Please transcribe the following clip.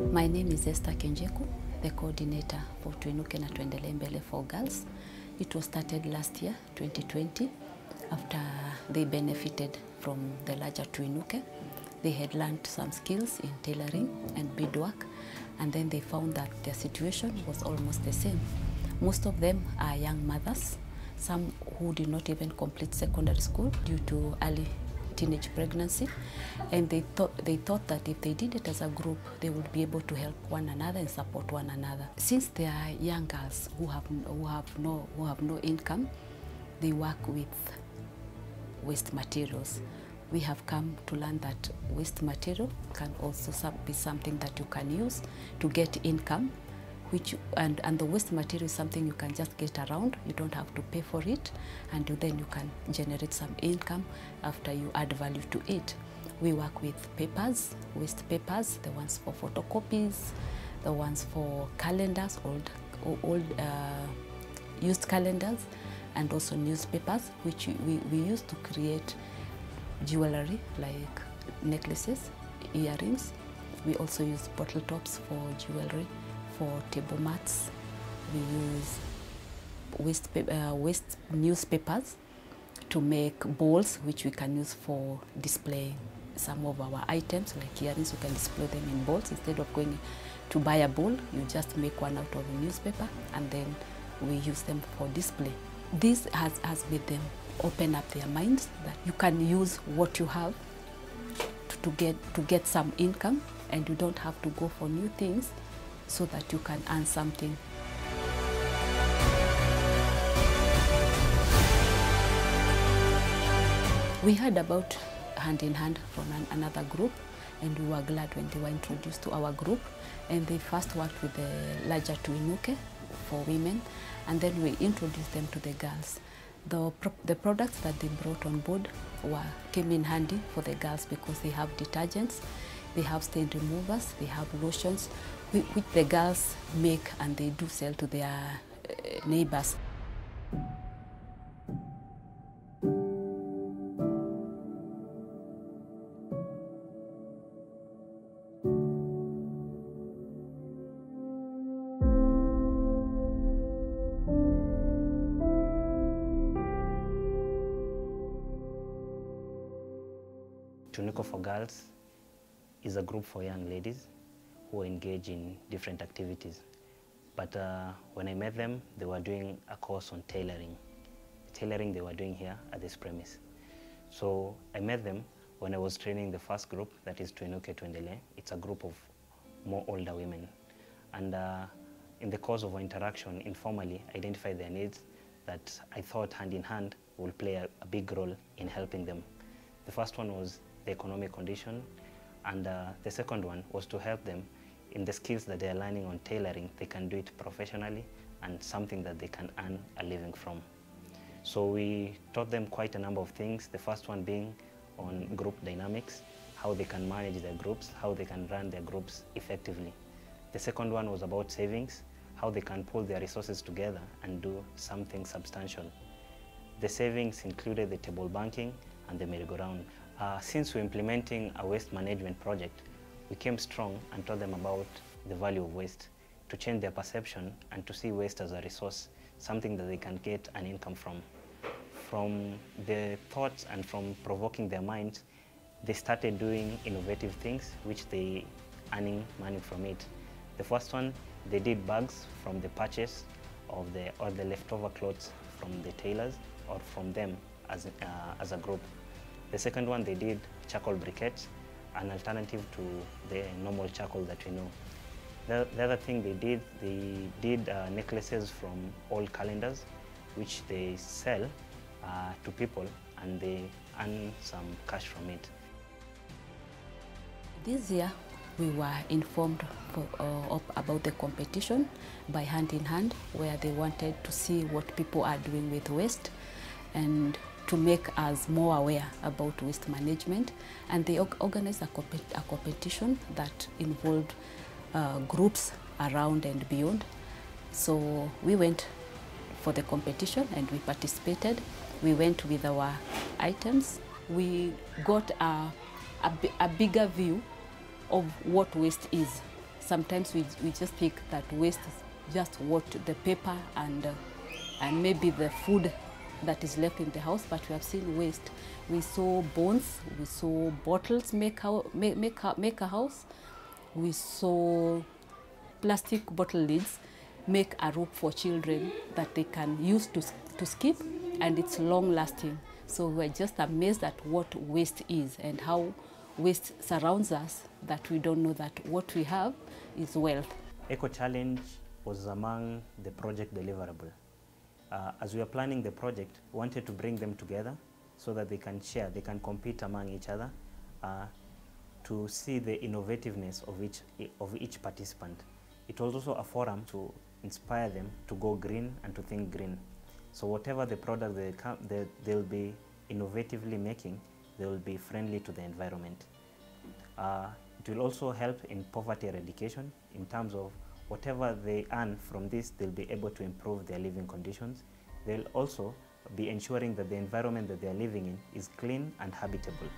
My name is Esther Kenjeku, the coordinator for Tuinuke na Tuendelee Mbele for girls. It was started last year, 2020, after they benefited from the larger Tuinuke. They had learned some skills in tailoring and beadwork, and then they found that their situation was almost the same. Most of them are young mothers, some who did not even complete secondary school due to early teenage pregnancy, and they thought that if they did it as a group, they would be able to help one another and support one another. Since they are young girls who have no income, they work with waste materials. We have come to learn that waste material can also be something that you can use to get income, and the waste material is something you can just get around. You don't have to pay for it, and then you can generate some income after you add value to it. We work with papers, waste papers, the ones for photocopies, the ones for calendars, old used calendars, and also newspapers, which we use to create jewelry like necklaces, earrings. We also use bottle tops for jewelry. For table mats, we use waste newspapers to make bowls, which we can use for displaying some of our items, like earrings. You can display them in bowls. Instead of going to buy a bowl, you just make one out of a newspaper, and then we use them for display. This has made them open up their minds that you can use what you have to get some income, and you don't have to go for new things, so that you can earn something. We heard about Hand in Hand from another group, and we were glad when they were introduced to our group. And they first worked with the larger Tuinuke for women, and then we introduced them to the girls. The products that they brought on board came in handy for the girls because they have detergents, they have stain removers, they have lotions, which the girls make and they do sell to their neighbors. Tuinuke for Girls is a group for young ladies who engage in different activities. But when I met them, they were doing a course on tailoring. Tailoring they were doing here at this premise. So I met them when I was training the first group, that is Tuinuke Tuendelee. It's a group of more older women. And in the course of our interaction, informally identified their needs that I thought Hand in Hand will play a big role in helping them. The first one was the economic condition, and the second one was to help them in the skills that they are learning on tailoring. They can do it professionally and something that they can earn a living from. So we taught them quite a number of things, the first one being on group dynamics, how they can manage their groups, how they can run their groups effectively. The second one was about savings, how they can pull their resources together and do something substantial. The savings included the table banking and the merry-go-round. Since we're implementing a waste management project, we came strong and taught them about the value of waste, to change their perception and to see waste as a resource, something that they can get an income from. From the thoughts and from provoking their minds, they started doing innovative things, which they earning money from it. The first one, they did bags from the purchase of the leftover clothes from the tailors or from them as a group. The second one, they did charcoal briquettes, an alternative to the normal charcoal that we know. The other thing they did necklaces from old calendars, which they sell to people, and they earn some cash from it. This year, we were informed about the competition by Hand in Hand, where they wanted to see what people are doing with waste and to make us more aware about waste management. And they organized a competition that involved groups around and beyond. So we went for the competition and we participated. We went with our items. We got a bigger view of what waste is. sometimes we just think that waste is just what the paper and maybe the food that is left in the house, but we have seen waste. We saw bones, we saw bottles make a house, we saw plastic bottle lids make a rope for children that they can use to skip, and it's long lasting. So we're just amazed at what waste is and how waste surrounds us, that we don't know that what we have is wealth. Eco Challenge was among the project deliverable. As we were planning the project, we wanted to bring them together so that they can share, they can compete among each other to see the innovativeness of each participant. It was also a forum to inspire them to go green and to think green. So whatever the product they'll be innovatively making, they will be friendly to the environment. It will also help in poverty eradication in terms of whatever they earn from this, they'll be able to improve their living conditions. They'll also be ensuring that the environment that they're living in is clean and habitable.